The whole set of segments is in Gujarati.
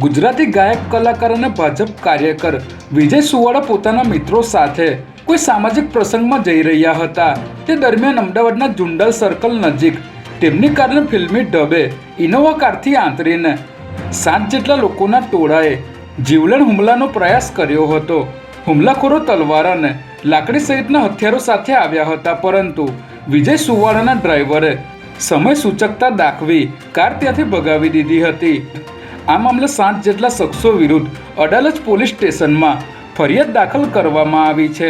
ગુજરાતી ગાયક કલાકાર અને ભાજપ કાર્યકર વિજય સુવાળા પોતાના મિત્રો સાથે કોઈ સામાજિક પ્રસંગમાં જઈ રહ્યા હતા। તે દરમિયાન અમદાવાદના જુંડાલ સર્કલ નજીક તેમની કારને ફિલ્મી ઢબે ઇનોવા કારથી આંતરીને 7 જેટલા લોકોના ટોળાએ જીવલેણ હુમલાનો પ્રયાસ કર્યો હતો। હુમલાખોરો તલવાર અને લાકડી સહિતના હથિયારો સાથે આવ્યા હતા, પરંતુ વિજય સુવાળાના ડ્રાઈવરે સમય સૂચકતા દાખવી કાર ત્યાંથી ભગાવી દીધી હતી। આ મામલે 7 જેટલા શખ્સો વિરુદ્ધ અડાલજ પોલીસ સ્ટેશનમાં ફરિયાદ દાખલ કરવામાં આવી છે।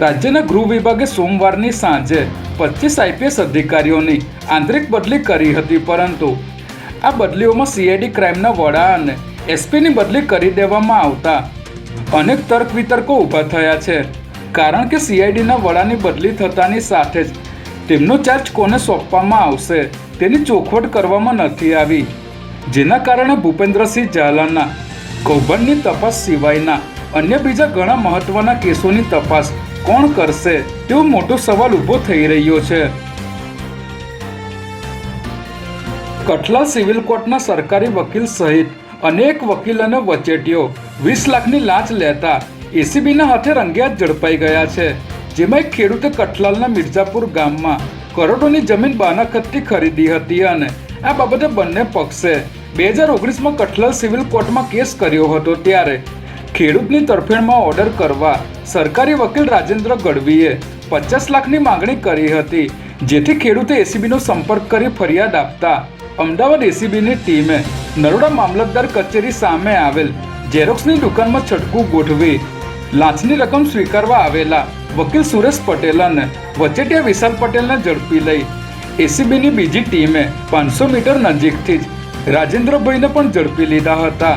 રાજ્યના ગૃહ વિભાગે સોમવારની સાંજે 25 આઈપીએસ અધિકારીઓની આંતરિક બદલી કરી હતી, પરંતુ આ બદલીઓમાં સીઆઈડી ક્રાઇમના વડા અને એસપીની બદલી કરી દેવામાં આવતા અનેક તર્ક વિતર્કો ઊભા થયા છે, કારણ કે સીઆઈડીના વડાની બદલી થતાની સાથે જ તેમનો ચાર્જ કોને સોંપવામાં આવશે તેની ચોખવટ કરવામાં નથી આવી, જેના કારણે ભૂપેન્દ્રસિંહ ઝાલાના કૌભાંડની તપાસ સિવાયના અન્ય બીજા ઘણા મહત્વના કેસોની તપાસ કોણ કરશે તેવો મોટો સવાલ ઊભો થઈ રહ્યો છે। કઠલાલ સિવિલ કોર્ટના સરકારી વકીલ સહિત અનેક વકીલ અને વચેટીઓ 20 લાખની લાંચ લેતા એસીબીના હાથે રંગેહાથ ઝડપાઈ ગયા છે, જેમાં એક ખેડૂતે કઠલાલના મિર્ઝાપુર ગામમાં કરોડોની જમીન બાનાખતથી ખરીદી હતી અને આ બાબતે બંને પક્ષે 2019માં કઠલાલ સિવિલ કોર્ટમાં કેસ કર્યો હતો। ત્યારે ખેડૂતની તરફેણમાં ઓર્ડર કરવા સરકારી વકીલ રાજેન્દ્ર ગઢવીએ 50 લાખની માંગણી કરી હતી, જેથી ખેડૂતે એસીબીનો સંપર્ક કરી ફરિયાદ આપતા અમદાવાદ એસીબીની ટીમે નરોડા મામલતદાર કચેરી સામે આવેલ ઝેરોક્સની દુકાનમાં છટકું ગોઠવી લાંચની રકમ સ્વીકારવા આવેલા વકીલ સુરેશ પટેલ અને વચેટિયા વિશાલ પટેલને ઝડપી લઈ એસીબીની બીજી ટીમે 500 મીટર નજીકથી જ રાજેન્દ્રભાઈને પણ ઝડપી લીધા હતા।